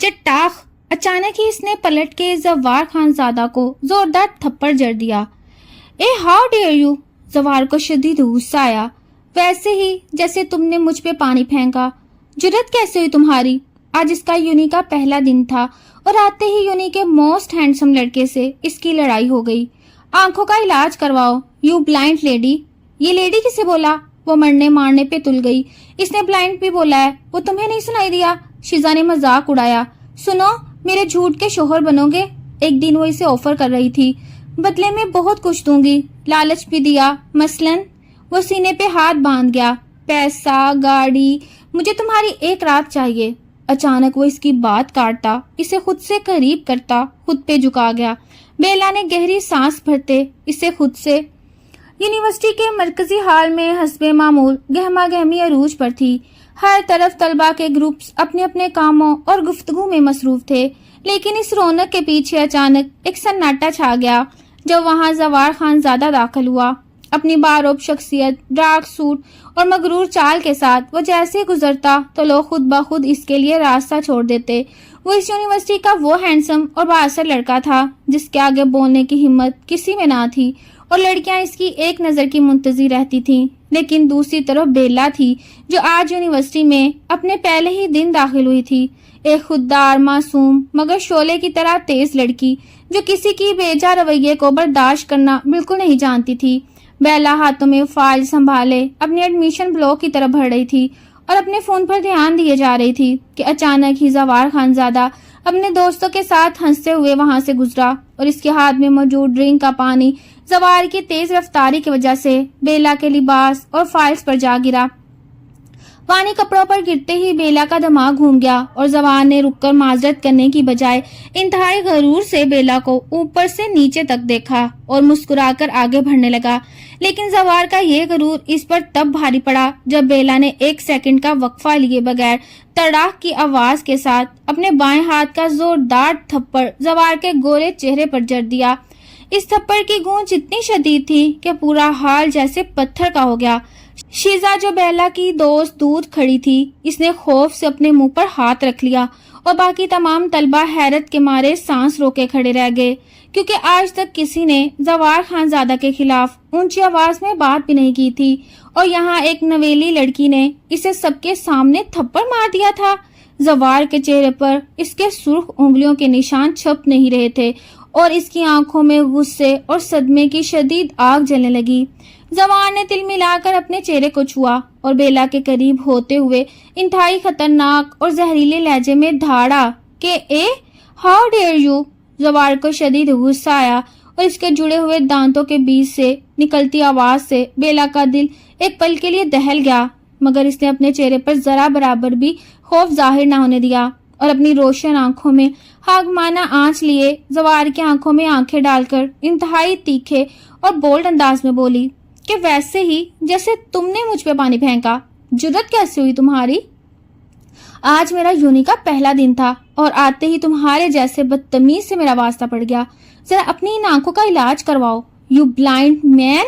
چٹاخ! اچانک ہی اس نے پلٹ کے زوار خان زادہ کو زوردار تھپڑ جڑ دیا۔ اے ہاؤ ڈیئر یو! زوار کو شدید غصہ آیا، ویسے ہی جیسے تم نے مجھ پہ پانی پھینکا۔ جرت کیسے ہوئی تمہاری؟ آج اس کا یونی کا پہلا دن تھا اور آتے ہی یونی کے موسٹ ہینڈسم لڑکے سے اس کی لڑائی ہو گئی۔ آنکھوں کا علاج کرواؤ، یو بلائنڈ لیڈی۔ یہ لیڈی کسے بولا؟ وہ مرنے مارنے پہ تل گئی۔ اس نے بلائنڈ بھی بولا ہے، وہ تمہیں نہیں سنائی دیا؟ شیزا نے مذاق اڑایا۔ سنو، میرے جھوٹ کے شوہر بنو گے؟ ایک دن وہ اسے آفر کر رہی تھی، بدلے میں بہت کچھ دوں گی، لالچ بھی دیا، مثلاً وہ سینے پہ ہاتھ باندھ گیا، پیسہ، گاڑی، مجھے تمہاری ایک رات چاہیے۔ اچانک وہ اس کی بات کاٹتا، اسے خود سے قریب کرتا، خود پہ جھکا گیا۔ بیلا نے گہری سانس بھرتے اسے خود سے۔ یونیورسٹی کے مرکزی ہال میں حسب معمول گہما گہمی عروج پر تھی۔ ہر طرف طلبہ کے گروپس اپنے اپنے کاموں اور گفتگو میں مصروف تھے، لیکن اس رونق کے پیچھے اچانک ایک سناٹا چھا گیا جب وہاں زوار خان زادہ داخل ہوا۔ اپنی باروب شخصیت، ڈارک سوٹ اور مغرور چال کے ساتھ وہ جیسے گزرتا تو لوگ خود بخود اس کے لیے راستہ چھوڑ دیتے۔ وہ اس یونیورسٹی کا وہ ہینڈسم اور بااثر لڑکا تھا جس کے آگے بولنے کی ہمت کسی میں نہ تھی، اور لڑکیاں اس کی ایک نظر کی منتظر رہتی تھیں۔ لیکن دوسری طرف بیلا تھی جو آج یونیورسٹی میں اپنے پہلے ہی دن داخل ہوئی تھی، ایک خوددار، معصوم مگر شعلے کی طرح تیز لڑکی جو کسی کی بیجا رویے کو برداشت کرنا بالکل نہیں جانتی تھی۔ بیلا ہاتھوں میں فائل سنبھالے اپنی ایڈمیشن بلاک کی طرف بڑھ رہی تھی اور اپنے فون پر دھیان دیے جا رہی تھی کہ اچانک ہی زوار خان زادہ اپنے دوستوں کے ساتھ ہنستے ہوئے وہاں سے گزرا، اور اس کے ہاتھ میں موجود ڈرنک کا پانی زوار کی تیز رفتاری کی وجہ سے بیلا کے لباس اور فائلز پر جا گرا۔ پانی کپڑوں پر گرتے ہی بیلا کا دماغ گھوم گیا اور زوار نے رک کر معذرت کرنے کی بجائے انتہائی غرور سے بیلا کو اوپر سے نیچے تک دیکھا اور مسکرا کر آگے بڑھنے لگا۔ لیکن زوار کا یہ غرور اس پر تب بھاری پڑا جب بیلا نے ایک سیکنڈ کا وقفہ لیے بغیر تڑاک کی آواز کے ساتھ اپنے بائیں ہاتھ کا زوردار تھپڑ زوار کے گورے چہرے پر جڑ دیا۔ اس تھپڑ کی گونج اتنی شدید تھی کہ پورا حال جیسے پتھر کا ہو گیا۔ شیزا جو بیلا کی دوست دور کھڑی تھی، اس نے خوف سے اپنے منہ پر ہاتھ رکھ لیا اور باقی تمام طلبہ حیرت کے مارے سانس روکے کھڑے رہ گئے، کیونکہ آج تک کسی نے زوار خان زادہ کے خلاف اونچی آواز میں بات بھی نہیں کی تھی، اور یہاں ایک نویلی لڑکی نے اسے سب کے سامنے تھپڑ مار دیا تھا۔ زوار کے چہرے پر اس کے سرخ انگلیوں کے نشان چھپ نہیں رہے تھے اور اس کی آنکھوں میں غصے اور صدمے کی شدید آگ جلنے لگی۔ زوار نے تل ملا کر اپنے چہرے کو چھوا اور بیلا کے قریب ہوتے ہوئے انتہائی خطرناک اور زہریلے لہجے میں دھاڑا کہ اے ہاؤ ڈیئر یو! زوار کو شدید غصہ آیا اور اس کے جڑے ہوئے دانتوں کے بیچ سے نکلتی آواز سے بیلا کا دل ایک پل کے لیے دہل گیا، مگر اس نے اپنے چہرے پر ذرا برابر بھی خوف ظاہر نہ ہونے دیا اور اپنی روشن آنکھوں میں حاکمانہ آنچ لیے زوار کی آنکھوں میں آنکھیں ڈال کر انتہائی تیکھے اور بولڈ انداز میں بولی کہ ویسے ہی جیسے تم نے مجھ پہ پانی پھینکا، جرت کیسے ہوئی تمہاری؟ آج میرا یونی کا پہلا دن تھا اور آتے ہی تمہارے جیسے بدتمیز سے میرا واسطہ پڑ گیا۔ ذرا اپنی ان آنکھوں کا علاج کرواؤ، یو بلائنڈ مین!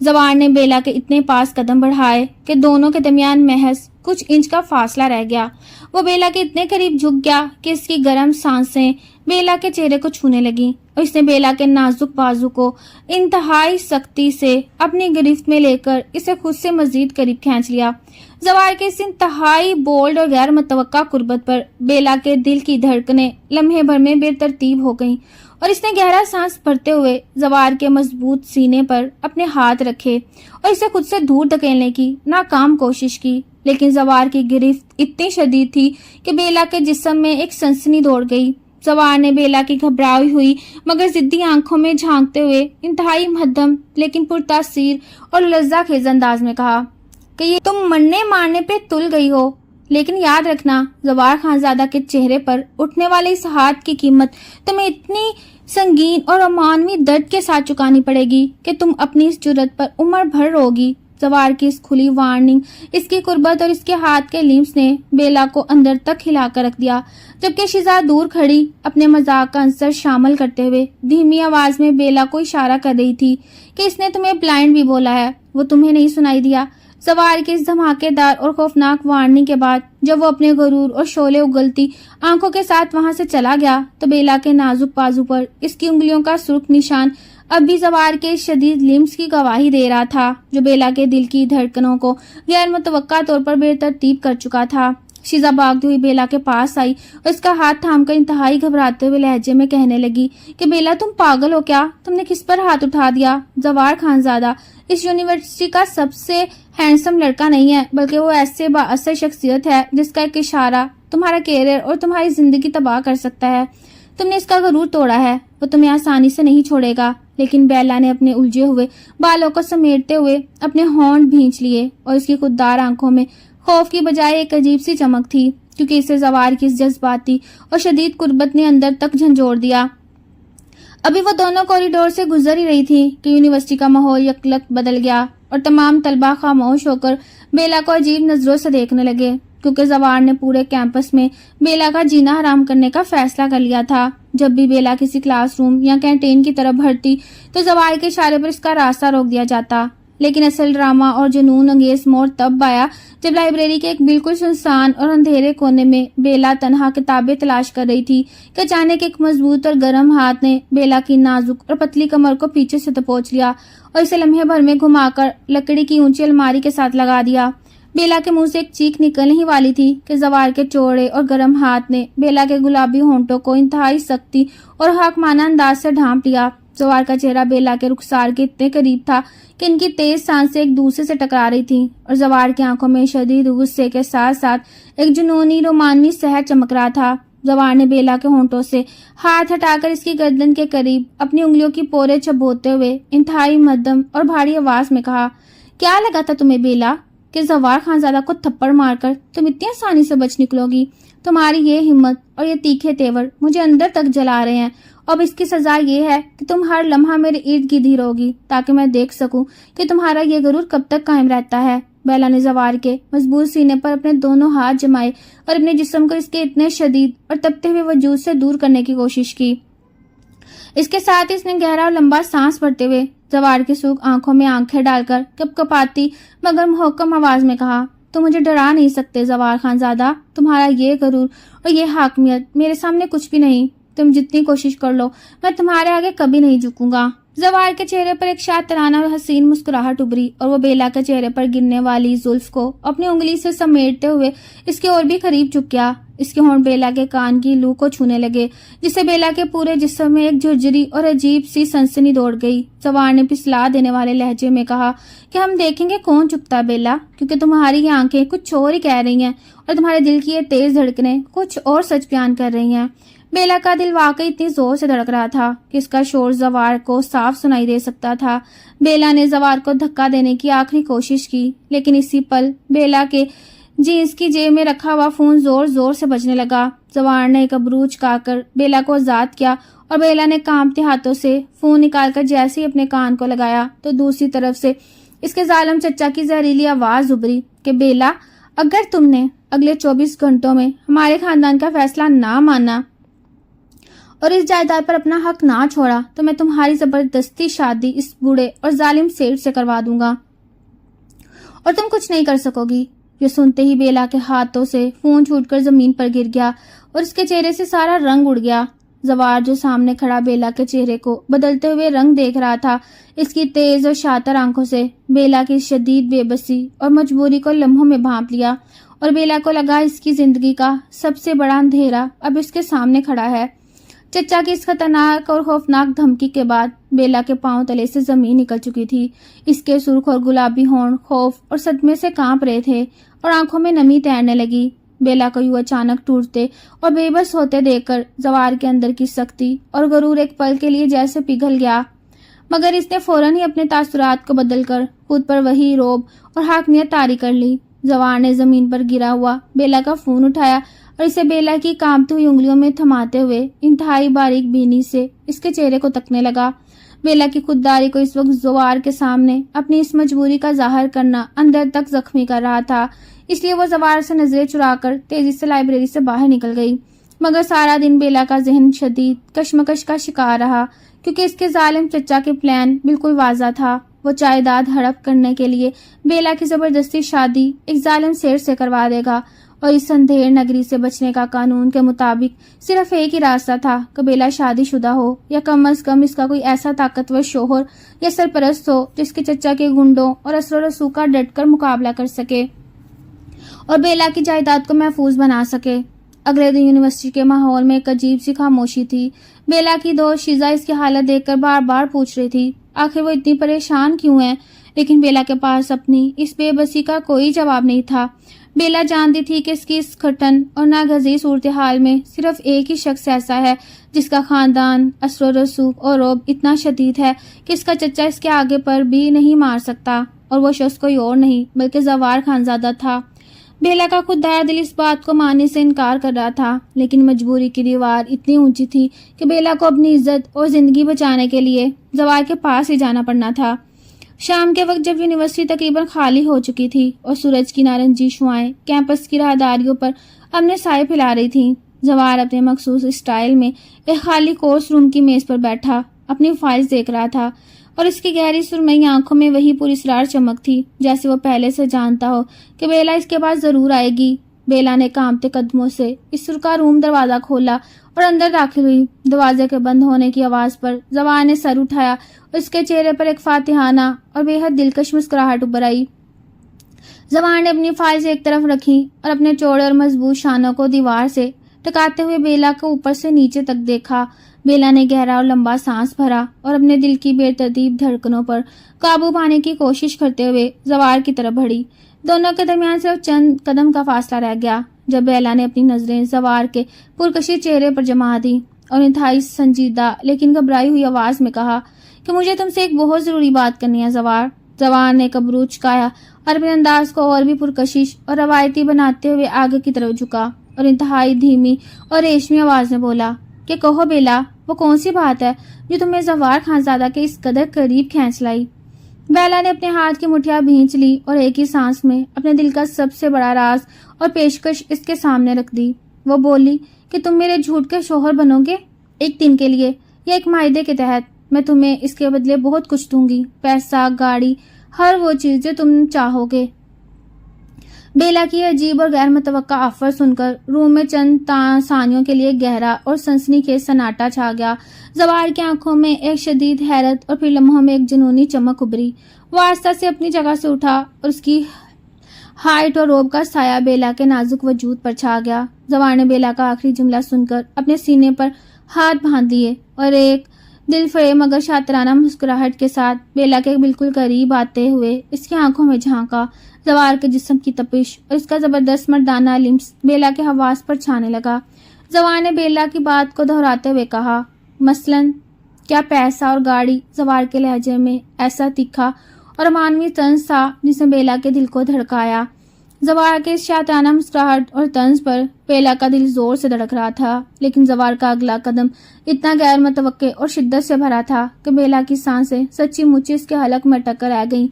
زوار نے بیلا کے اتنے پاس قدم بڑھائے کہ دونوں کے درمیان محض کچھ انچ کا فاصلہ رہ گیا۔ وہ بیلا کے اتنے قریب جھک گیا کہ اس کی گرم سانسیں بیلا کے چہرے کو چھونے لگیں اور اس نے بیلا کے نازک بازو کو انتہائی سختی سے اپنی گرفت میں لے کر اسے خود سے مزید قریب کھینچ لیا۔ زوار کے اس انتہائی بولڈ اور غیر متوقع قربت پر بیلا کے دل کی دھڑکنیں لمحے بھر میں بے ترتیب ہو گئیں اور اس نے گہرا سانس بھرتے ہوئے زوار کے مضبوط سینے پر اپنے ہاتھ رکھے اور اسے خود سے دور دھکیلنے کی ناکام کوشش کی، لیکن زوار کی گرفت اتنی شدید تھی کہ بیلا کے جسم میں ایک سنسنی دوڑ گئی۔ زوار نے بیلا کی گھبرائی ہوئی مگر ضدی آنکھوں میں جھانکتے ہوئے انتہائی مہدم لیکن پرتاثیر اور لذہ خیز انداز میں کہا کہ یہ تم مرنے مارنے پہ تل گئی ہو، لیکن یاد رکھنا زوار خان زادہ کے چہرے پر اٹھنے والے اس ہاتھ کی قیمت تمہیں اتنی سنگین اور امانوی درد کے ساتھ چکانی پڑے گی کہ تم اپنی اس جرت پر عمر بھر روگی۔ زوار کی اس کھلی وارننگ، اس کی قربت اور اس کے ہاتھ کے لیمس نے بیلا کو اندر تک ہلا کر رکھ دیا، جبکہ شیزا دور کھڑی اپنے مذاق کا عنصر شامل کرتے ہوئے دھیمی آواز میں بیلا کو اشارہ کر رہی تھی کہ اس نے تمہیں بلائنڈ بھی بولا ہے، وہ تمہیں نہیں سنائی دیا؟ زوار کی اس دھماکے دار اور خوفناک وارننگ کے بعد جب وہ اپنے غرور اور شعلے اگلتی آنکھوں کے ساتھ وہاں سے چلا گیا تو بیلا کے نازک بازو پر اس کی انگلیوں کا سرخ نشان اب بھی زوار کے شدید لمس کی گواہی دے رہا تھا، جو بیلا کے دل کی دھڑکنوں کو غیر متوقع طور پر بے ترتیب کر چکا تھا۔ شیزا بھاگتے ہوئی بیلا کے پاس آئی اور اس کا ہاتھ تھام کر انتہائی گھبراتے ہوئے لہجے میں کہنے لگی کہ بیلا تم پاگل ہو کیا؟ تم نے کس پر ہاتھ اٹھا دیا؟ زوار خانزادہ اس یونیورسٹی کا سب سے ہینڈسم لڑکا نہیں ہے، بلکہ وہ ایسے با اثر شخصیت ہے جس کا ایک اشارہ تمہارا کیریئر اور تمہاری زندگی تباہ کر سکتا ہے۔ تم نے اس کا غرور توڑا ہے، وہ تمہیں آسانی سے نہیں چھوڑے گا۔ لیکن بیلا نے اپنے الجھے ہوئے بالوں کو سمیٹتے ہوئے اپنے ہونٹ بھینچ لیے اور اس کی خوددار آنکھوں میں خوف کی بجائے ایک عجیب سی چمک تھی، کیونکہ اسے زوار کی اس جذباتی اور شدید قربت نے اندر تک جھنجھوڑ دیا۔ ابھی وہ دونوں کوریڈور سے گزر ہی رہی تھی کہ یونیورسٹی کا ماحول یکلخت بدل گیا اور تمام طلبہ خاموش ہو کر بیلا کو عجیب نظروں سے دیکھنے لگے، کیونکہ زوار نے پورے کیمپس میں بیلا کا جینا حرام کرنے کا فیصلہ کر لیا تھا۔ جب بھی بیلا کسی کلاس روم یا کینٹین کی طرف بڑھتی تو زوار کے اشارے پر اس کا راستہ روک دیا جاتا، لیکن اصل ڈرامہ اور جنون انگیز موڑ تب آیا جب لائبریری کے ایک بالکل سنسان اور اندھیرے کونے میں بیلا تنہا کتابیں تلاش کر رہی تھی کہ اچانک ایک مضبوط اور گرم ہاتھ نے بیلا کی نازک اور پتلی کمر کو پیچھے سے دبوچ لیا اور اسے لمحے بھر میں گھما کر لکڑی کی اونچی الماری کے ساتھ لگا دیا۔ بیلا کے منہ سے ایک چیخ نکلنے ہی والی تھی کہ زوار کے چوڑے اور گرم ہاتھ نے بیلا کے گلابی ہونٹوں کو انتہائی سختی اور حاکمانہ انداز سے ڈھانپ لیا۔ زوار کا چہرہ بیلا کے رخسار کے اتنے قریب تھا کہ ان کی تیز سانسیں ایک دوسرے سے ٹکرا رہی تھیں اور زوار کی آنکھوں میں شدید غصے کے ساتھ ساتھ ایک جنونی رومانوی سحر چمک رہا تھا۔ زوار نے بیلا کے ہونٹوں سے ہاتھ ہٹا کر اس کی گردن کے قریب اپنی انگلیوں کی پورے چبوتے ہوئے انتہائی مدھم اور بھاری آواز میں کہا، کیا لگا تھا تمہیں بیلا کہ زوار خانزادہ کو تھپڑ مار کر تم اتنی آسانی سے بچ نکلو گی؟ تمہاری یہ ہمت اور یہ تیکھے تیور مجھے اندر تک جلا رہے ہیں۔ اب اس کی سزا یہ ہے کہ تم ہر لمحہ میرے ارد گرد ہی رہو گی تاکہ میں دیکھ سکوں کہ تمہارا یہ غرور کب تک قائم رہتا ہے۔ بیلا نے زوار کے مضبوط سینے پر اپنے دونوں ہاتھ جمائے اور اپنے جسم کو اس کے اتنے شدید اور تپتے ہوئے وجود سے دور کرنے کی کوشش کی۔ اس کے ساتھ اس نے گہرا اور لمبا سانس بھرتے ہوئے زوار کی سرخ آنکھوں میں آنکھیں ڈال کر کپ کپاتی مگر محکم آواز میں کہا، تم مجھے ڈرا نہیں سکتے زوار خانزادہ، تمہارا یہ غرور اور یہ حاکمیت میرے سامنے کچھ بھی نہیں۔ تم جتنی کوشش کر لو میں تمہارے آگے کبھی نہیں جھکوں گا۔ زوار کے چہرے پر ایک شاطرانہ اور حسین مسکراہٹ ابھری اور وہ بیلا کے چہرے پر گرنے والی زلف کو اپنی انگلی سے سمیٹتے ہوئے اس کے اور بھی قریب جھک گیا۔ اس کے ہونٹ بیلا کے کان کی لو کو چھونے لگے، جس سے بیلا کے پورے جسم میں ایک جھرجھری اور عجیب سی سنسنی دوڑ گئی۔ زوار نے پسلا دینے والے لہجے میں کہا کہ ہم دیکھیں گے کون چکتا ہے بیلا، کیونکہ تمہاری یہ آنکھیں کچھ اور ہی کہہ رہی ہیں اور تمہارے دل کی یہ تیز دھڑکنیں کچھ اور سچ بیان کر رہی ہیں۔ بیلا کا دل واقعی اتنی زور سے دھڑک رہا تھا کہ اس کا شور زوار کو صاف سنائی دے سکتا تھا۔ بیلا نے زوار کو دھکا دینے کی آخری کوشش کی، لیکن اسی پل بیلا کے جینس کی جیب میں رکھا ہوا فون زور زور سے بجنے لگا۔ زوار نے ایک ابرو چکا کر بیلا کو آزاد کیا اور بیلا نے کانپتے ہاتھوں سے فون نکال کر جیسے ہی اپنے کان کو لگایا تو دوسری طرف سے اس کے ظالم چچا کی زہریلی آواز ابھری کہ بیلا، اگر تم نے اگلے 24 گھنٹوں میں ہمارے خاندان کا فیصلہ نہ مانا اور اس جائیداد پر اپنا حق نہ چھوڑا تو میں تمہاری زبردستی شادی اس بوڑھے اور ظالم سیٹ سے کروا دوں گا اور تم کچھ نہیں کر سکو گی۔ یہ سنتے ہی بیلا کے ہاتھوں سے فون چھوٹ کر زمین پر گر گیا اور اس کے چہرے سے سارا رنگ اڑ گیا۔ زوار جو سامنے کھڑا بیلا کے چہرے کو بدلتے ہوئے رنگ دیکھ رہا تھا، اس کی تیز اور شاطر آنکھوں سے بیلا کی شدید بے بسی اور مجبوری کو لمحوں میں بھانپ لیا اور بیلا کو لگا اس کی زندگی کا سب سے بڑا اندھیرا اب اس کے سامنے کھڑا ہے۔ چچا کی اس خطرناک اور خوفناک دھمکی کے بعد بیلا کے پاؤں تلے سے زمین نکل چکی تھی۔ اس کے سرخ اور گلابی ہونٹ خوف اور صدمے سے کانپ رہے تھے اور آنکھوں میں نمی تیرنے لگی۔ بیلا کو یوں اچانک ٹوٹتے اور بے بس ہوتے دیکھ کر زوار کے اندر کی سختی اور غرور ایک پل کے لیے جیسے پگھل گیا، مگر اس نے فوراً ہی اپنے تاثرات کو بدل کر خود پر وہی روب اور حاکمیت طاری کر لی۔ زوار نے زمین پر گرا ہوا بیلا کا فون اٹھایا اور اسے بیلا کی کانپتی ہوئی انگلیوں میں تھماتے ہوئے انتہائی باریک بینی سے اس کے چہرے کو تکنے لگا۔ بیلا کی خودداری کو اس وقت زوار کے سامنے اپنی اس مجبوری کا ظاہر کرنا اندر تک زخمی کر رہا تھا، اس لیے وہ زوار سے نظریں چرا کر تیزی سے لائبریری سے باہر نکل گئی۔ مگر سارا دن بیلا کا ذہن شدید کشمکش کا شکار رہا، کیونکہ اس کے ظالم چچا کے پلان بالکل واضح تھا۔ وہ جائیداد ہڑپ کرنے کے لیے بیلا کی زبردستی شادی ایک ظالم سیٹ سے کروا دے گا، اور اس اندھیر نگری سے بچنے کا قانون کے مطابق صرف ایک ہی راستہ تھا کہ بیلا شادی شدہ ہو، یا کم از کم اس کا کوئی ایسا طاقتور شوہر یا سرپرست ہو جس کے چچا کے گنڈوں اور اثر و رسوخ کا ڈٹ کر مقابلہ کر سکے اور بیلا کی جائیداد کو محفوظ بنا سکے۔ اگلے دن یونیورسٹی کے ماحول میں ایک عجیب سی خاموشی تھی۔ بیلا کی دوست شیزا اس کی حالت دیکھ کر بار بار پوچھ رہی تھی آخر وہ اتنی پریشان کیوں ہے، لیکن بیلا کے پاس اپنی اس بے بسی کا کوئی جواب نہیں تھا۔ بیلا جانتی تھی کہ اس کی اس کھٹن اور ناگزیر صورتحال میں صرف ایک ہی شخص ایسا ہے جس کا خاندان، اثر و رسوخ اور رعب اتنا شدید ہے کہ اس کا چچا اس کے آگے پر بھی نہیں مار سکتا، اور وہ شخص کوئی اور نہیں بلکہ زوار خانزادہ تھا۔ بیلا کا خوددار دل اس بات کو ماننے سے انکار کر رہا تھا، لیکن مجبوری کی دیوار اتنی اونچی تھی کہ بیلا کو اپنی عزت اور زندگی بچانے کے لیے زوار کے پاس ہی جانا پڑنا تھا۔ شام کے وقت جب یونیورسٹی تقریباً خالی ہو چکی تھی اور سورج کی نارنجی شعاعیں کیمپس کی راہداریوں پر اپنے سائے پھیلا رہی تھیں، زوار اپنے مخصوص اسٹائل میں ایک خالی کورس روم کی میز پر بیٹھا اپنی فائلز دیکھ رہا تھا، اور اس کی گہری سرمئی آنکھوں میں وہی پراسرار چمک تھی جیسے وہ پہلے سے جانتا ہو کہ بیلا اس کے بعد ضرور آئے گی۔ بیلا نے کانپتے قدموں سے اس سرخا روم دروازہ کھولا اور اندر داخل ہوئی۔ دروازے کے بند ہونے کی آواز پر زوار نے سر اٹھایا اور اس کے چہرے پر ایک فاتحانہ اور بے حد دلکش مسکراہٹ ابھر آئی۔ زوار نے اپنی فائلز ایک طرف رکھی اور اپنے چوڑے اور مضبوط شانوں کو دیوار سے ٹکاتے ہوئے بیلا کو اوپر سے نیچے تک دیکھا۔ بیلا نے گہرا اور لمبا سانس بھرا اور اپنے دل کی بے ترتیب دھڑکنوں پر قابو پانے کی کوشش کرتے ہوئے زوار کی طرف بڑھی۔ دونوں کے درمیان صرف چند قدم کا فاصلہ رہ گیا جب بیلا نے اپنی نظریں زوار کے پرکشی چہرے پر جما دی اور انتہائی سنجیدہ لیکن گھبرائی ہوئی آواز میں کہا کہ مجھے تم سے ایک بہت ضروری بات کرنی ہے زوار۔ زوار نے کبرو چکایا اور اپنے انداز کو اور بھی پرکشش اور روایتی بناتے ہوئے آگے کی طرف جھکا اور انتہائی دھیمی اور ریشمی آواز میں بولا کہ کہو بیلا، وہ کون سی بات ہے جو تمہیں زوار خانزادہ کے اس قدر قریب کھینچ لائی؟ بیلا نے اپنے ہاتھ کی مٹھیاں بھینچ لی اور ایک ہی سانس میں اپنے دل کا سب سے بڑا راز اور پیشکش اس کے سامنے رکھ دی۔ وہ بولی کہ تم میرے جھوٹ کے شوہر بنو گے ایک دن کے لیے یا ایک معاہدے کے تحت۔ میں تمہیں اس کے بدلے بہت کچھ دوں گی، پیسہ، گاڑی، ہر وہ چیز جو تم چاہو گے۔ بیلا کی عجیب اور غیر متوقع آفر سن کر روم میں چند ثانیوں کے لیے گہرا اور سنسنی خیز سناٹا چھا گیا۔ زوار کی آنکھوں میں ایک شدید حیرت اور پھر لمحوں میں ایک جنونی چمک ابھری۔ وہ آہستہ سے اپنی جگہ سے اٹھا اور اس کی ہائٹ اور روب کا سایہ بیلا کے نازک وجود پر چھا گیا۔ زوار نے بیلا کا آخری جملہ سن کر اپنے سینے پر ہاتھ باندھ لیے اور ایک دل فریب مگر شاطرانہ مسکراہٹ کے ساتھ بیلا کے بالکل قریب آتے ہوئے اس کی آنکھوں میں جھانکا۔ زوار کے جسم کی تپش اور اس کا زبردست مردانہ لمس بیلا کے حواس پر چھانے لگا۔ زوار نے بیلا کی بات کو دہراتے ہوئے کہا، مثلاً کیا پیسہ اور گاڑی؟ زوار کے لہجے میں ایسا تیکھا اور مانوی طنز تھا جس نے بیلا کے دل کو دھڑکایا۔ زوار کے اس شاطرانہ مسکراہٹ اور طنز پر بیلا کا دل زور سے دھڑک رہا تھا، لیکن زوار کا اگلا قدم اتنا غیر متوقع اور شدت سے بھرا تھا کہ بیلا کی سانسیں سچی مچی اس کے حلق میں اٹک کر رہ گئیں۔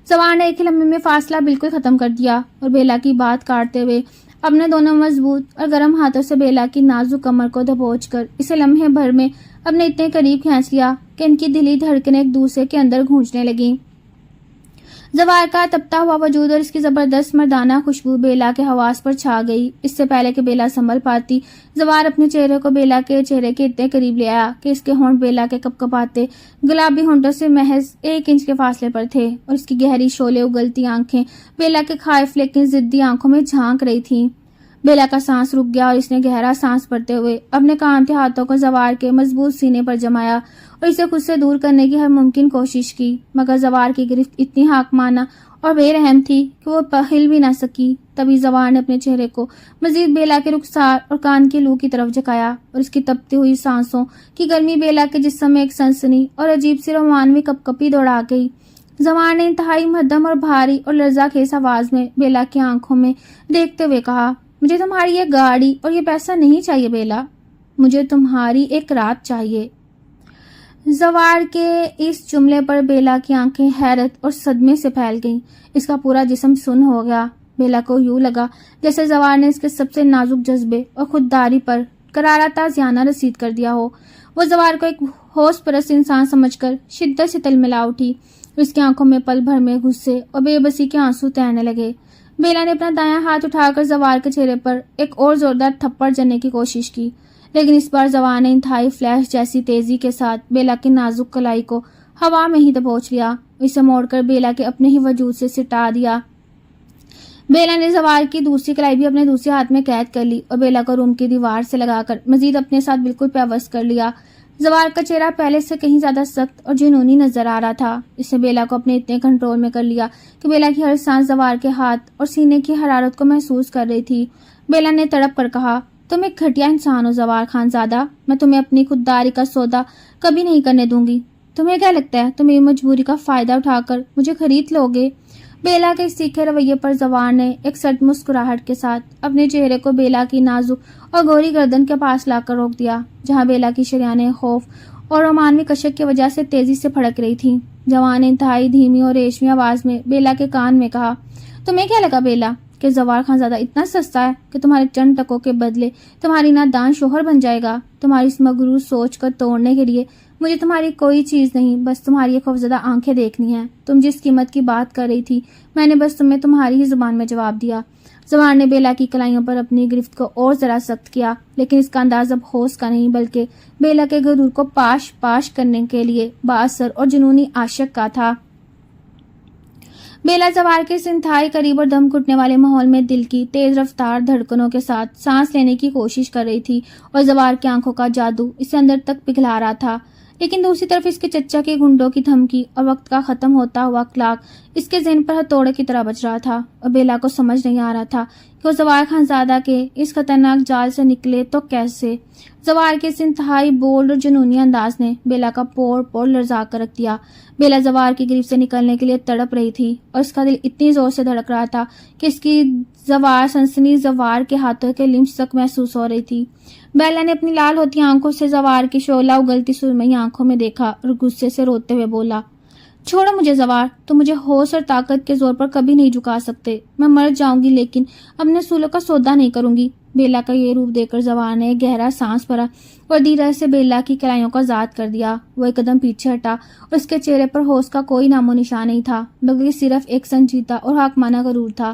زوار نے ایک ہی لمحے میں فاصلہ بالکل ختم کر دیا اور بیلا کی بات کاٹتے ہوئے اپنے دونوں مضبوط اور گرم ہاتھوں سے بیلا کی نازک کمر کو دبوچ کر اسے لمحے بھر میں اپنے اتنے قریب کھینچ لیا کہ ان کی دلی دھڑکنیں ایک دوسرے کے اندر گونجنے لگیں۔ زوار کا تپتا ہوا وجود اور اس کی زبردست مردانہ خوشبو بیلا کے حواس پر چھا گئی۔ اس سے پہلے کہ بیلا سنبھل پاتی، زوار اپنے چہرے کو بیلا کے چہرے کے اتنے قریب لے آیا کہ اس کے ہونٹ بیلا کے کپکپاتے گلابی ہونٹوں سے محض 1 انچ کے فاصلے پر تھے اور اس کی گہری شعلے اگلتی آنکھیں بیلا کے خائف لیکن ضدی آنکھوں میں جھانک رہی تھیں۔ بیلا کا سانس رک گیا اور اس نے گہرا سانس بھرتے ہوئے اپنے کانپتے ہاتھوں کو زوار کے مضبوط سینے پر جمایا اور اسے خود سے دور کرنے کی ہر ممکن کوشش کی، مگر زوار کی گرفت اتنی حاکمانہ اور بے رحم تھی کہ وہ ہل بھی نہ سکی۔ تبھی زوار نے اپنے چہرے کو مزید بیلا کے رخسار اور کان کے لو کی طرف جھکایا اور اس کی تپتی ہوئی سانسوں کی گرمی بیلا کے جسم میں ایک سنسنی اور عجیب سی رومانوی کپکپی دوڑا گئی۔ زوار نے انتہائی مدھم اور بھاری اور لرزہ خیز آواز میں بیلا کی آنکھوں میں دیکھتے ہوئے کہا، مجھے تمہاری یہ گاڑی اور یہ پیسہ نہیں چاہیے بیلا، مجھے تمہاری ایک رات چاہیے۔ زوار کے اس جملے پر بیلا کی آنکھیں حیرت اور صدمے سے پھیل گئیں۔ اس کا پورا جسم سن ہو گیا۔ بیلا کو یوں لگا جیسے زوار نے اس کے سب سے نازک جذبے اور خودداری پر کرارا تازیانہ رسید کر دیا ہو۔ وہ زوار کو ایک ہوش پرست انسان سمجھ کر شدت سے تلملا اٹھی۔ اس کی آنکھوں میں پل بھر میں غصے اور بے بسی کے آنسو تیرنے لگے۔ بیلا نے اپنا دایاں ہاتھ اٹھا کر زوال کے چہرے پر ایک اور زوردار تھپڑ جڑنے کی کوشش کی، لیکن اس بار زوال نے انتہائی فلیش جیسی تیزی کے ساتھ بیلا کی نازک کلائی کو ہوا میں ہی دبوچ لیا، اسے موڑ کر بیلا کے اپنے ہی وجود سے سٹا دیا۔ بیلا نے زوال کی دوسری کلائی بھی اپنے دوسرے ہاتھ میں قید کر لی اور بیلا کو روم کی دیوار سے لگا کر مزید اپنے ساتھ بالکل پیوست کر لیا۔ زوال کا چہرہ پہلے سے کہیں زیادہ سخت اور جنونی نظر آ رہا تھا۔ اس نے بیلا کو اپنے اتنے کنٹرول میں کر لیا کہ بیلا کی ہر سانس زوال کے ہاتھ اور سینے کی حرارت کو محسوس کر رہی تھی۔ بیلا نے تڑپ کر کہا، تم ایک گھٹیا انسان ہو زوال خان زادہ، میں تمہیں اپنی خودداری کا سودا کبھی نہیں کرنے دوں گی۔ تمہیں کیا لگتا ہے تم میری مجبوری کا فائدہ اٹھا کر مجھے خرید لو گے؟ بیلا کے اس تیکھے رویے پر زوال نے ایک سرد مسکراہٹ کے ساتھ اپنے چہرے کو بیلا کی نازک اور گوری گردن کے پاس لا کر روک دیا، جہاں بیلا کی شریانیں خوف اور رومانوی کشش کی وجہ سے تیزی سے پھڑک رہی تھیں۔ جوان نے انتہائی دھیمی اور ریشمی آواز میں بیلا کے کان میں کہا، تمہیں کیا لگا بیلا کہ زوال خان زادہ اتنا سستا ہے کہ تمہارے چند ٹکوں کے بدلے تمہاری نادان شوہر بن جائے گا؟ تمہاری اس مغرور سوچ کو توڑنے کے لیے مجھے تمہاری کوئی چیز نہیں، بس تمہاری یہ خوفزدہ آنکھیں دیکھنی ہیں۔ تم جس قیمت کی بات کر رہی تھی میں نے بس تمہیں تمہاری ہی زبان میں جواب دیا۔ زوال نے بیلا کی کلائیوں پر اپنی گرفت کو اور ذرا سخت کیا، لیکن اس کا انداز اب ہوش کا نہیں بلکہ بیلا کے غرور کو پاش پاش کرنے کے لیے بااثر اور جنونی عاشق کا تھا۔ بیلا زوال کے اس انتہائی قریب اور دم گھٹنے والے ماحول میں دل کی تیز رفتار دھڑکنوں کے ساتھ سانس لینے کی کوشش کر رہی تھی اور زوال کی آنکھوں کا جادو اسے اندر تک پگھلا رہا تھا، لیکن دوسری طرف اس کے چچا کے گنڈوں کی دھمکی اور وقت کا ختم ہوتا ہوا کلاک اس کے ذہن پر ہتھوڑے کی طرح بج رہا تھا، اور بیلا کو سمجھ نہیں آ رہا تھا کہ وہ زوال خان زادہ کے اس خطرناک جال سے نکلے تو کیسے۔ زوال کے اس انتہائی بولڈ اور جنونی انداز نے بیلا کا پور پور لرزا کر رکھ دیا۔ بیلا زوال کی گریف سے نکلنے کے لیے تڑپ رہی تھی اور اس کا دل اتنی زور سے دھڑک رہا تھا کہ اس کی سنسنی زوال کے ہاتھوں کے لمس تک محسوس ہو رہی تھی۔ بیلا نے اپنی لال ہوتی آنکھوں سے زوال کی شعلہ اگلتی سرمئی آنکھوں میں دیکھا اور غصے سے روتے ہوئے بولا، چھوڑو مجھے زوال، تم مجھے ہوش اور طاقت کے زور پر کبھی نہیں جھکا سکتے۔ میں مر جاؤں گی لیکن اپنے اصولوں کا سودا نہیں کروں گی۔ بیلا کا یہ روپ دیکھ کر زوال نے گہرا سانس بھرا اور دھیرے سے بیلا کی کلائیوں کو آزاد کر دیا۔ وہ ایک قدم پیچھے ہٹا اور اس کے چہرے پر ہوش کا کوئی نام و نشان نہیں تھا، بلکہ صرف ایک سنجیدہ اور حاکمانہ غرور تھا۔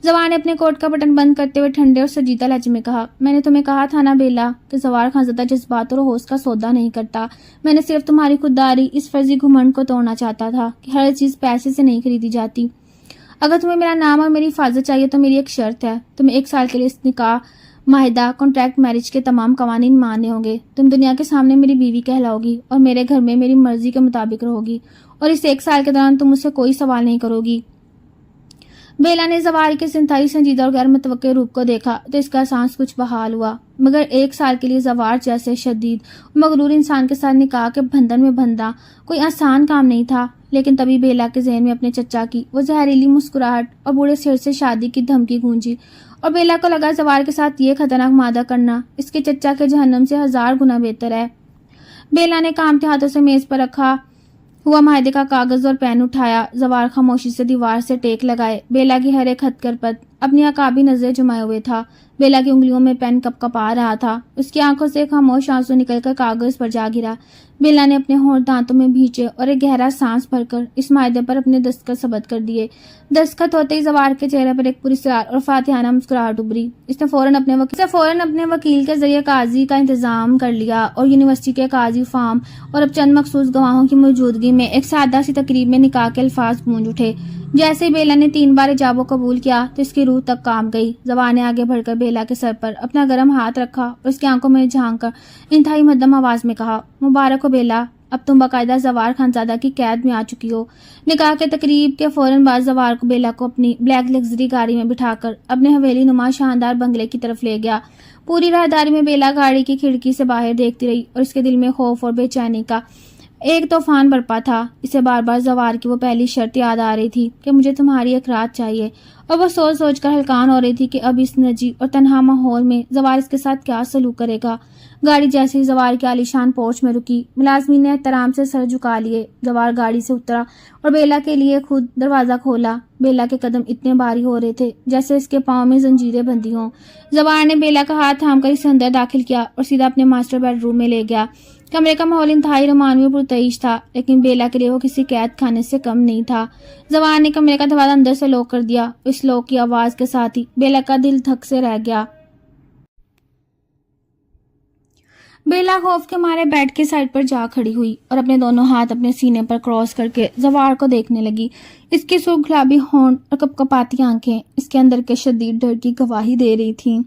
زوال نے اپنے کوٹ کا بٹن بند کرتے ہوئے ٹھنڈے اور سنجیدہ لہجے میں کہا، میں نے تمہیں کہا تھا نا بیلا کہ زوال خان زادہ جذبات اور ہوش کا سودا نہیں کرتا۔ میں نے صرف تمہاری خودداری، اس فرضی گھمنڈ کو توڑنا چاہتا تھا کہ ہر چیز پیسے سے نہیں خریدی جاتی۔ اگر تمہیں میرا نام اور میری حفاظت چاہیے تو میری ایک شرط ہے، تمہیں 1 سال کے لیے اس نکاح معاہدہ کانٹریکٹ میرج کے تمام قوانین ماننے ہوں گے۔ تم دنیا کے سامنے میری بیوی کہلاؤ گی اور میرے گھر میں میری مرضی کے مطابق رہو گی، اور اس 1 سال کے دوران تم مجھ سے کوئی سوال نہیں کرو گی۔ بیلا نے زوال کے انتہائی سنجیدہ اور غیر متوقع روپ کو دیکھا تو اس کا سانس کچھ بحال ہوا، مگر 1 سال کے لیے زوال جیسے شدید مغرور انسان کے ساتھ نکاح کے بندھن میں بندھنا کوئی آسان کام نہیں تھا۔ لیکن تبھی بیلا کے ذہن میں اپنے چچا کی وہ زہریلی مسکراہٹ اور بوڑھے سر سے شادی کی دھمکی گونجی، اور بیلا کو لگا زوال کے ساتھ یہ خطرناک معاہدہ کرنا اس کے چچا کے جہنم سے 1000 گنا بہتر ہے۔ بیلا نے کامتے ہاتھوں سے میز پر رکھا ہوا معاہدے کا کاغذ اور پین اٹھایا۔ زوال خاموشی سے دیوار سے ٹیک لگائے بیلا کی ہر ایک ہتھکر پر اپنی عقابی نظریں جمائے ہوئے تھا۔ بیلا کی انگلیوں میں پین کپ کپا رہا تھا، اس کی آنکھوں سے ایک خاموش آنسو نکل کر کاغذ پر جا گرا۔ بیلا نے اپنے ہونٹ دانتوں میں بھینچے اور ایک گہرا سانس بھر کر اس معاہدے پر اپنے دستخط ثبت کر دیے۔ دستخط ہوتے ہی زوال کے چہرے پر ایک پراسرار اور فاتحانہ مسکراہٹ ابھری۔ اس نے فوراً اپنے وکیل کے ذریعے قاضی کا انتظام کر لیا اور یونیورسٹی کے قاضی فارم اور اب چند مخصوص گواہوں کی موجودگی میں ایک سادہ سی تقریب میں نکاح کے الفاظ گونج اٹھے۔ جیسے ہی بیلا نے 3 بار ایجاب و قبول کیا تو اس کی روح تک کانپ گئی۔ زوال نے آگے بڑھ کر بیلا کے سر پر اپنا گرم ہاتھ رکھا اور اس کی آنکھوں میں جھانک کر انتہائی مدھم آواز میں کہا، مبارک ہو بیلا، اب تم باقاعدہ زوال خان زادہ کی قید میں آ چکی ہو۔ نکاح کے تقریب کے فوراً بعد زوال کو بیلا کو اپنی بلیک لگژری گاڑی میں بٹھا کر اپنے حویلی نما شاندار بنگلے کی طرف لے گیا۔ پوری راہداری میں بیلا گاڑی کی کھڑکی سے باہر دیکھتی رہی اور اس کے دل میں خوف اور بے چینی کا ایک طوفان برپا تھا۔ اسے بار بار زوال کی وہ پہلی شرط یاد آ رہی تھی کہ مجھے تمہاری ایک رات چاہیے اور وہ سوچ سوچ کر ہلکان ہو رہی تھی کہ اب اس نجی اور تنہا ماحول میں زوار اس کے ساتھ کیا سلوک کرے گا۔ گاڑی جیسے ہی زوار کے عالیشان پورچ میں رکی، ملازمین نے احترام سے سر جھکا لیے۔ زوار گاڑی سے اترا اور بیلا کے لیے خود دروازہ کھولا۔ بیلا کے قدم اتنے بھاری ہو رہے تھے جیسے اس کے پاؤں میں زنجیریں بندھی ہوں۔ زوار نے بیلا کا ہاتھ تھام کر اسے اندر داخل کیا اور سیدھا اپنے ماسٹر بیڈ روم میں لے گیا۔ کمرے کا ماحول انتہائی رومانوی اور پرتعیش تھا، لیکن بیلا کے لیے وہ کسی قید خانے سے کم نہیں تھا۔ زوار نے کمرے کا دروازہ اندر سے لاک کر دیا۔ اس لاک کی آواز کے ساتھ ہی بیلا کا دل دھک سے رہ گیا۔ بیلا خوف کے مارے بیڈ کے سائڈ پر جا کھڑی ہوئی اور اپنے دونوں ہاتھ اپنے سینے پر کراس کر کے زوار کو دیکھنے لگی۔ اس کی سرخ گلابی ہونٹ اور کپکپاتی آنکھیں اس کے اندر کے شدید ڈر کی گواہی دے رہی تھیں۔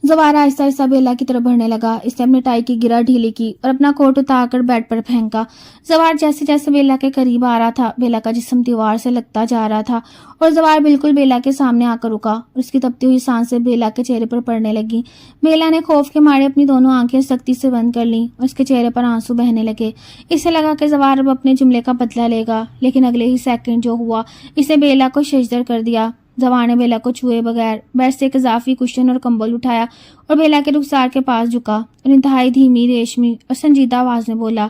زوار آہستہ آہستہ بیلا کی طرف بڑھنے لگا۔ اس نے اپنی ٹائی کی گرہ ڈھیلی کی اور اپنا کوٹ اتار کر بیڈ پر پھینکا۔ زوار جیسے جیسے بیلا کے قریب آ رہا تھا، بیلا کا جسم دیوار سے لگتا جا رہا تھا اور زوار بالکل بیلا کے سامنے آ کر رکا اور اس کی تپتی ہوئی سانسیں بیلا کے چہرے پر پڑنے لگی۔ بیلا نے خوف کے مارے اپنی دونوں آنکھیں سختی سے بند کر لیں اور اس کے چہرے پر آنسو بہنے لگے۔ اسے لگا کہ زوار اب اپنے جملے کا بدلہ لے گا، لیکن اگلے ہی سیکنڈ جو ہوا اس نے بیلا کو ششدر کر دیا۔ زوار نے بیلا کو چھوئے بغیر بیڈ سے ایک اضافی کشن اور کمبل اٹھایا اور بیلا کے رخسار کے پاس جھکا اور انتہائی دھیمی، ریشمی اور سنجیدہ آواز میں بولا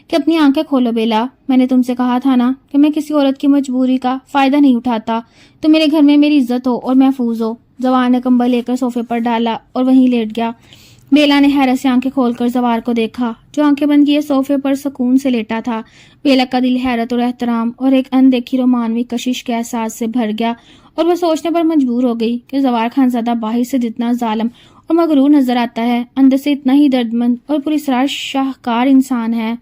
کہ اپنی آنکھیں کھولو بیلا، میں نے تم سے کہا تھا نا کہ میں کسی عورت کی مجبوری کا فائدہ نہیں اٹھاتا۔ تو میرے گھر میں میری عزت ہو اور محفوظ ہو۔ زوار نے کمبل لے کر صوفے پر ڈالا اور وہیں لیٹ گیا۔ بیلا نے حیرت سے آنکھیں کھول کر زوار کو دیکھا جو آنکھیں بند کیے صوفے پر سکون سے لیٹا تھا۔ بیلا کا دل حیرت اور احترام اور ایک اندیکھی رومانوی کشش کے احساس سے بھر گیا اور وہ سوچنے پر مجبور ہو گئی کہ زوار خانزادہ باہر سے جتنا ظالم اور مغرور نظر آتا ہے، اندر سے اتنا ہی دردمند اور پراسرار شاہکار انسان ہے۔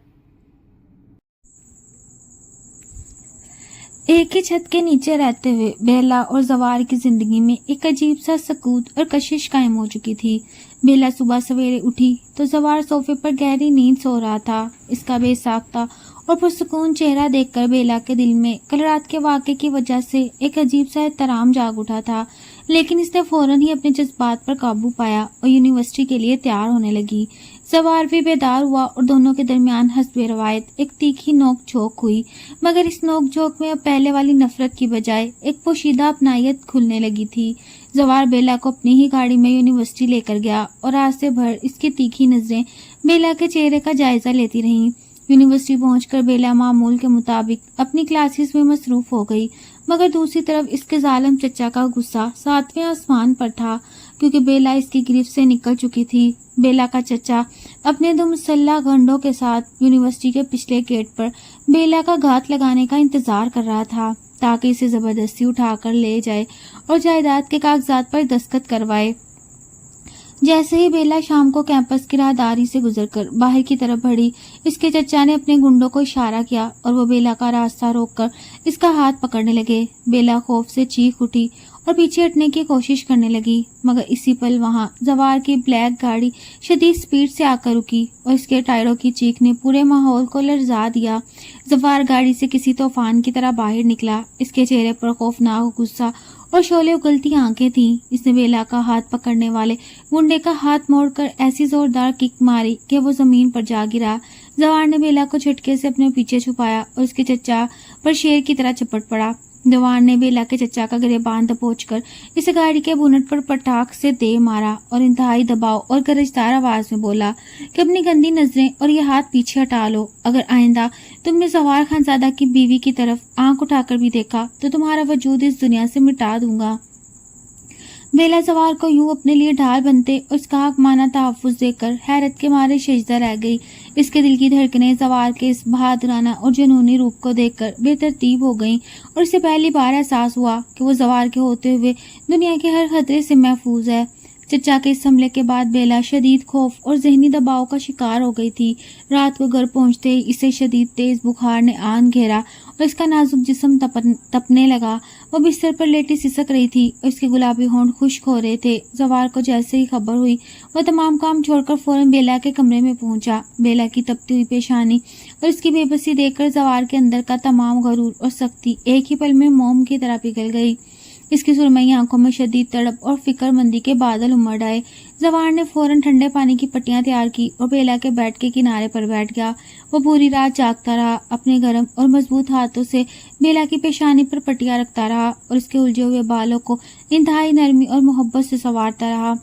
ایک ہی چھت کے نیچے رہتے ہوئے بیلا اور زوار کی زندگی میں ایک عجیب سا سکوت اور کشش قائم ہو چکی تھی۔ بیلا صبح سویرے اٹھی تو زوار صوفے پر گہری نیند سو رہا تھا۔ اس کا بے ساختہ اور پرسکون چہرہ دیکھ کر بیلا کے دل میں کل رات کے واقعے کی وجہ سے ایک عجیب سا احترام جاگ اٹھا تھا، لیکن اس نے فوراً ہی اپنے جذبات پر قابو پایا اور یونیورسٹی کے لیے تیار ہونے لگی۔ زوار بھی بیدار ہوا اور دونوں کے درمیان حسب روایت ایک تیکھی نوک جھونک ہوئی، مگر اس نوک جھونک میں اب پہلے والی نفرت کی بجائے ایک پوشیدہ اپنائیت کھلنے لگی تھی۔ زوار بیلا کو اپنی ہی گاڑی میں یونیورسٹی لے کر گیا اور راستے سے بھر اس کی تیکھی نظریں بیلا کے چہرے کا جائزہ لیتی رہیں۔ یونیورسٹی پہنچ کر بیلا معمول کے مطابق اپنی کلاسز میں مصروف ہو گئی، مگر دوسری طرف اس کے ظالم چچا کا غصہ 7ویں آسمان پر تھا، کیونکہ بیلا اس کی گرفت سے نکل چکی تھی۔ بیلا کا چچا اپنے دو مسلح گھنڈوں کے ساتھ یونیورسٹی کے پچھلے گیٹ پر بیلا کا گھات لگانے کا انتظار کر رہا تھا تاکہ اسے زبردستی اٹھا کر لے جائے اور جائیداد کے کاغذات پر دستخط کروائے۔ جیسے ہی بیلا شام کو کیمپس کی راہداری سے گزر کر باہر کی طرف بڑھی، اس کے چچا نے اپنے گنڈوں کو اشارہ کیا اور وہ بیلا کا راستہ روک کر اس کا ہاتھ پکڑنے لگے۔ بیلا خوف سے چیخ اٹھی اور پیچھے ہٹنے کی کوشش کرنے لگی، مگر اسی پل وہاں زوار کی بلیک گاڑی شدید سپیڈ سے آ کر رکی اور اس کے ٹائروں کی چیخ نے پورے ماحول کو لرزا دیا۔ زوار گاڑی سے کسی طوفان کی طرح باہر نکلا۔ اس کے چہرے پر خوفناک غصہ اور شعلے اگلتی آنکھیں تھیں۔ اس نے بیلا کا ہاتھ پکڑنے والے گنڈے کا ہاتھ موڑ کر ایسی زوردار کک ماری کہ وہ زمین پر جا گرا۔ زوار نے بیلا کو جھٹکے سے اپنے پیچھے چھپایا اور اس کے چچا پر شیر کی طرح چپٹ پڑا۔ زوار نے بیلا کے چچا کا گریبان دبوچ کر اسے گاڑی کے بونٹ پر پٹاخ سے دے مارا اور انتہائی دباؤ اور گرجدار آواز میں بولا کہ اپنی گندی نظریں اور یہ ہاتھ پیچھے ہٹا لو۔ اگر آئندہ تم نے زوار خانزادہ کی بیوی کی طرف آنکھ اٹھا کر بھی دیکھا تو تمہارا وجود اس دنیا سے مٹا دوں گا۔ بیلا زوار کو یوں اپنے لیے ڈھال بنتے اور اس کا حکمانہ تحفظ دے کر حیرت کے مارے شیشدہ رہ گئی۔ اس کے دل کی دھڑکنیں زوار کے اس بہادرانہ اور جنونی روپ کو دیکھ کر بے ترتیب ہو گئیں اور اسے پہلی بار احساس ہوا کہ وہ زوار کے ہوتے ہوئے دنیا کے ہر خطرے سے محفوظ ہے۔ چچا کے اس حملے کے بعد بیلا شدید خوف اور ذہنی دباؤ کا شکار ہو گئی تھی۔ رات کو گھر پہنچتے ہی اسے شدید تیز بخار نے آن گھیرا اور اس کا نازک جسم تپنے لگا۔ وہ بستر پر لیٹی سسک رہی تھی اور اس کے گلابی ہونٹ خشک ہو رہے تھے۔ زوار کو جیسے ہی خبر ہوئی وہ تمام کام چھوڑ کر فوراً بیلا کے کمرے میں پہنچا۔ بیلا کی تپتی ہوئی پیشانی اور اس کی بے بسی دیکھ کر زوار کے اندر کا تمام غرور اور سختی ایک ہی پل میں موم کی طرح پگھل گئی۔ اس کی سرمئی آنکھوں میں شدید تڑپ اور فکر مندی کے بادل امڑ آئے۔ زوار نے فوراً ٹھنڈے پانی کی پٹیاں تیار کی اور بیلا کے بیڈ کے کنارے پر بیٹھ گیا۔ وہ پوری رات جاگتا رہا، اپنے گرم اور مضبوط ہاتھوں سے بیلا کی پیشانی پر پٹیاں رکھتا رہا اور اس کے الجھے ہوئے بالوں کو انتہائی نرمی اور محبت سے سنوارتا رہا۔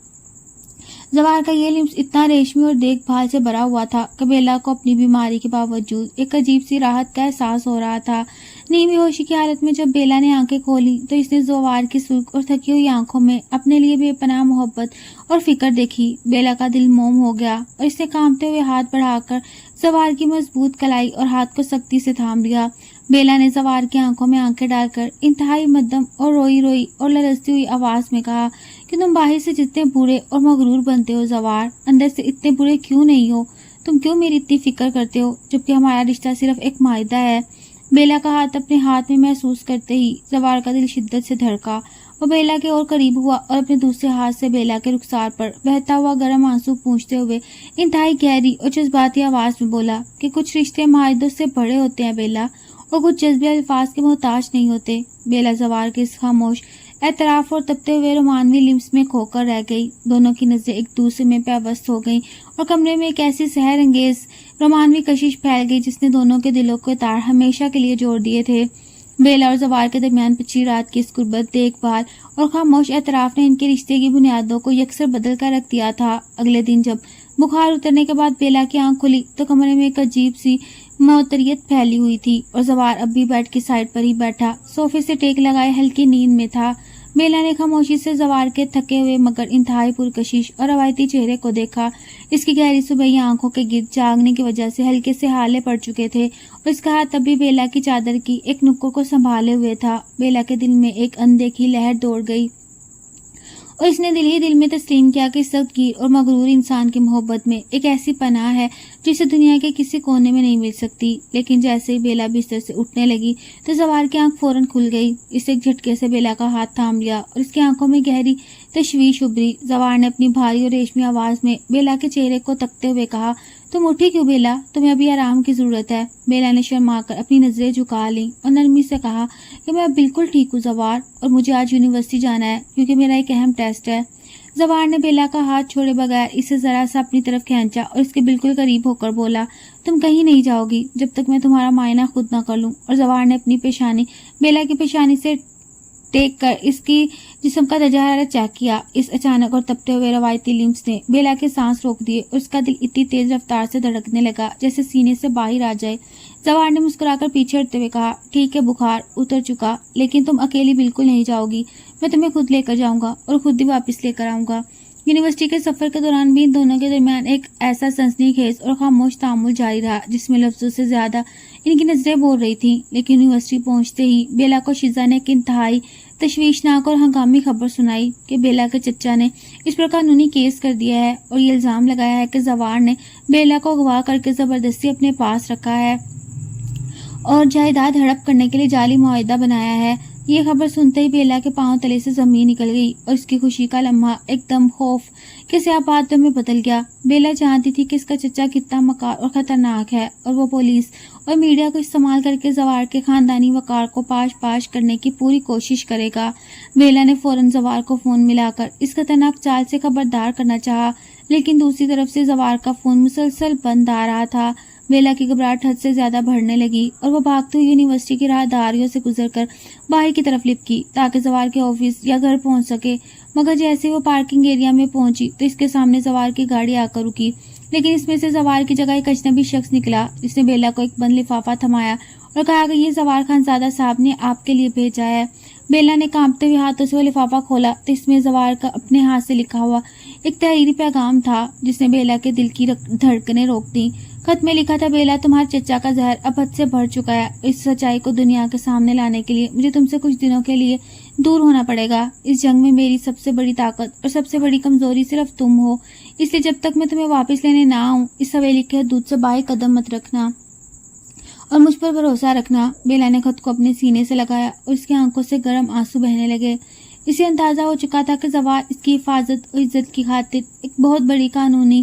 زوار کا یہ لمس اتنا ریشمی اور دیکھ بھال سے بھرا ہوا تھا کہ بیلا کو اپنی بیماری کے باوجود ایک عجیب سی راحت کا احساس ہو رہا تھا۔ نیم ہوشی کی حالت میں جب بیلا نے آنکھیں کھولی تو اس نے زوار کی سرخ اور تھکی ہوئی آنکھوں میں اپنے لیے بے پناہ محبت اور فکر دیکھی۔ بیلا کا دل موم ہو گیا اور اس نے کانپتے ہوئے ہاتھ بڑھا کر زوار کی مضبوط کلائی اور ہاتھ کو سختی سے تھام لیا۔ بیلا نے زوار کی آنکھوں میں آنکھیں ڈال کر انتہائی مدھم اور روئی روئی اور لرزتی ہوئی آواز میں کہا کہ تم باہر سے جتنے برے اور مغرور بنتے ہو زوار، اندر سے اتنے برے کیوں نہیں ہو؟ تم کیوں میری اتنی فکر کرتے ہو جبکہ ہمارا رشتہ صرف ایک معاہدہ ہے؟ بیلا کا ہاتھ اپنے ہاتھ میں محسوس کرتے ہی زوار کا دل شدت سے دھڑکا۔ وہ بیلا کے اور قریب ہوا اور اپنے دوسرے ہاتھ سے بیلا کے رخسار پر بہتا ہوا گرم آنسو پونچھتے ہوئے انتہائی گہری اور جذباتی آواز میں بولا کہ کچھ رشتے معاہدوں سے بڑے ہوتے ہیں بیلا، اور کچھ جذبے الفاظ کے محتاج نہیں ہوتے۔ بیلا زوار کے اس خاموش اعتراف اور تپتے ہوئے رومانوی لمس میں کھو کر رہ گئی۔ دونوں کی نظریں ایک دوسرے میں پیوست ہو گئیں اور کمرے میں ایک ایسی سحر انگیز رومانوی کشش پھیل گئی جس نے دونوں کے دلوں کے تار ہمیشہ کے لیے جوڑ دیے تھے۔ بیلا اور زوار کے درمیان پچھلی رات کی اس قربت، دیکھ بھال اور خاموش اعتراف نے ان کے رشتے کی بنیادوں کو یکسر بدل کر رکھ دیا تھا۔ اگلے دن جب بخار اترنے کے بعد بیلا کی آنکھ کھلی تو کمرے میں ایک عجیب سی معطریت پھیلی ہوئی تھی اور زوار اب بھی بیڈ کی سائڈ پر ہی بیٹھا صوفے سے ٹیک لگائے ہلکی نیند میں تھا۔ بیلا نے خاموشی سے زوار کے تھکے ہوئے مگر انتہائی پرکشش اور روایتی چہرے کو دیکھا۔ اس کی گہری صبحی آنکھوں کے گرد جاگنے کی وجہ سے ہلکے سے ہالے پڑ چکے تھے اور اس کا ہاتھ اب بھی بیلا کی چادر کی ایک نکڑ کو سنبھالے ہوئے تھا۔ بیلا کے دل میں ایک اندیکھی لہر دوڑ گئی اور اس نے دل ہی دل میں تسلیم کیا کہ سخت گیر اور مغرور انسان کی محبت میں ایک ایسی پناہ ہے جسے دنیا کے کسی کونے میں نہیں مل سکتی۔ لیکن جیسے ہی بیلا بستر سے اٹھنے لگی تو زوار کی آنکھ فوراً کھل گئی۔ اس ایک جھٹکے سے بیلا کا ہاتھ تھام لیا اور اس کی آنکھوں میں گہری تشویش ابھری۔ زوار نے اپنی بھاری اور ریشمی آواز میں بیلا کے چہرے کو تکتے ہوئے کہا، تم اٹھی کیوں بیلا؟ تمہیں ابھی آرام کی ضرورت ہے۔ بیلا نے شرما کر اپنی نظریں جھکا لیں اور نرمی سے کہا کہ میں اب بالکل ٹھیک ہوں زوار، اور مجھے آج یونیورسٹی جانا ہے کیونکہ میرا ایک اہم ٹیسٹ ہے۔ زوار نے بیلا کا ہاتھ چھوڑے بغیر اسے ذرا سا اپنی طرف کھینچا اور اس کے بالکل قریب ہو کر بولا، تم کہیں نہیں جاؤ گی جب تک میں تمہارا معائنہ خود نہ کر لوں۔ اور زوار نے اپنی پیشانی بیلا کی پیشانی سے ٹیک کر اس کی جسم کا درجہ حرارت چیک کیا۔ اس اچانک اور تپتے ہوئے روایتی لمس نے بیلا کے سانس روک دیے اور اس کا دل اتنی تیز رفتار سے دھڑکنے لگا جیسے سینے سے باہر آ جائے۔ زوار نے مسکرا کر پیچھے ہٹتے ہوئے کہا، ٹھیک ہے، بخار اتر چکا، لیکن تم اکیلی بالکل نہیں جاؤ گی، میں تمہیں خود لے کر جاؤں گا اور خود ہی واپس لے کر آؤں گا۔ یونیورسٹی کے سفر کے دوران بھی ان دونوں کے درمیان ایک ایسا سنسنی خیز اور خاموش تعامل جاری رہا جس میں لفظوں سے زیادہ ان کی نظریں بول رہی تھیں۔ لیکن یونیورسٹی پہنچتے ہی بیلا کو شیزا نے ایک انتہائی تشویشناک اور ہنگامی خبر سنائی کہ بیلا کے چچا نے اس پر قانونی کیس کر دیا ہے اور یہ الزام لگایا ہے کہ زوار نے بیلا کو اغوا کر کے زبردستی اپنے پاس رکھا ہے اور جائیداد ہڑپ کرنے کے لیے جعلی معاہدہ بنایا ہے۔ یہ خبر سنتے ہی بیلا کے پاؤں تلے سے زمین نکل گئی اور اس کی خوشی کا لمحہ ایک دم خوف کے سیاہ بادلوں میں بدل گیا۔ بیلا جانتی تھی کہ اس کا چچا کتنا مکار اور خطرناک ہے اور وہ پولیس اور میڈیا کو استعمال کر کے زوار کے خاندانی وقار کو پاش پاش کرنے کی پوری کوشش کرے گا۔ بیلا نے فوراً زوار کو فون ملا کر اس خطرناک چال سے خبردار کرنا چاہا، لیکن دوسری طرف سے زوار کا فون مسلسل بند آ رہا تھا۔ بیلا کی گھبراہٹ حد سے زیادہ بڑھنے لگی اور وہ بھاگتے ہوئے یونیورسٹی کی راہداریوں سے گزر کر باہر کی طرف لپکی تاکہ زوار کے آفس یا گھر پہنچ سکے۔ مگر جیسے وہ پارکنگ ایریا میں پہنچی تو اس کے سامنے زوار کی گاڑی آ کر رکی، لیکن اس میں سے زوار کی جگہ ایک اجنبی شخص نکلا جس نے بیلا کو ایک بند لفافہ تھمایا اور کہا کہ یہ زوار خانزادہ صاحب نے آپ کے لیے بھیجا ہے۔ بیلا نے کانپتے ہوئے ہاتھوں سے وہ لفافہ کھولا تو اس میں زوار کا اپنے ہاتھ سے لکھا ہوا ایک تحریری پیغام تھا جس نے بیلا کے دل کی دھڑکنیں روک دیں۔ خط میں لکھا تھا، بیلا، تمہارے چچا کا زہر اب حد سے بڑھ چکا ہے۔ اس سچائی کو دنیا کے سامنے لانے کے لیے مجھے تم سے کچھ دنوں کے لیے دور ہونا پڑے گا۔ اس جنگ میں میری سب سے بڑی طاقت اور سب سے بڑی کمزوری صرف تم ہو، اس لیے جب تک میں تمہیں واپس لینے نہ آؤں اس حویلی کے حدود سے باہر قدم مت رکھنا اور مجھ پر بھروسہ رکھنا۔ بیلا نے خط کو اپنے سینے سے لگایا اور اس کی آنکھوں سے گرم آنسو بہنے لگے۔ اسے اندازہ ہو چکا تھا کہ زوار اس کی حفاظت اور عزت کی خاطر ایک بہت بڑی قانونی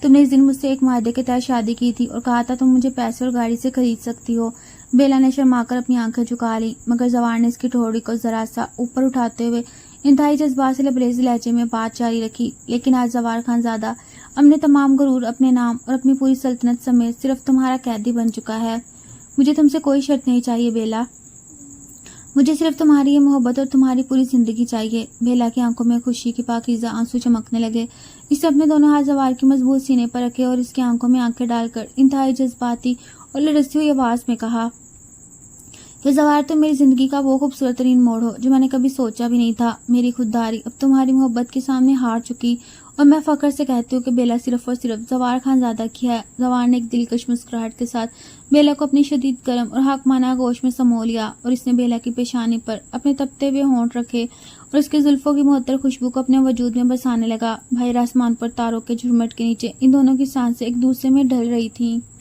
تم نے اس دن مجھ سے ایک معاہدے کے تحت شادی کی تھی اور کہا تھا تم مجھے پیسے اور گاڑی سے خرید سکتی ہو۔ بیلا نے شرما کر اپنی آنکھیں جھکا لی، مگر زوار نے اس کی ٹھوڑی کو ذرا سا اوپر اٹھاتے ہوئے انتہائی جذبات سے لبریز لہجے میں بات جاری رکھی۔ لیکن آج زوار خان زادہ اپنے تمام غرور، اپنے نام اور اپنی پوری سلطنت سمیت صرف تمہارا قیدی بن چکا ہے۔ مجھے تم سے کوئی شرط نہیں چاہیے بیلا، مجھے صرف تمہاری یہ محبت اور تمہاری پوری زندگی چاہیے۔ بیلا کی آنکھوں میں خوشی کی پاکیزہ آنسو چمکنے لگے۔ اس نے اپنے دونوں ہاتھ زوار کی مضبوط سینے پر رکھے اور اس کی آنکھوں میں آنکھیں ڈال کر انتہائی جذباتی اور لرزتی ہوئی آواز میں کہا کہ زوار، تم میری زندگی کا وہ خوبصورت ترین موڑ ہو جو میں نے کبھی سوچا بھی نہیں تھا۔ میری خودداری اب تمہاری محبت کے سامنے ہار چکی اور میں فخر سے کہتی ہوں کہ بیلا صرف اور صرف زوار خان زادہ کی ہے۔ زوار نے ایک دلکش مسکراہٹ کے ساتھ بیلا کو اپنی شدید گرم اور حاکمانہ آغوش میں سمو لیا اور اس نے بیلا کی پیشانی پر اپنے تپتے ہوئے ہونٹ رکھے اور اس کے زلفوں کی معطر خوشبو کو اپنے وجود میں بسانے لگا۔ بھائی آسمان پر تاروں کے جھرمٹ کے نیچے ان دونوں کی سانسیں ایک دوسرے میں ڈھل رہی تھیں۔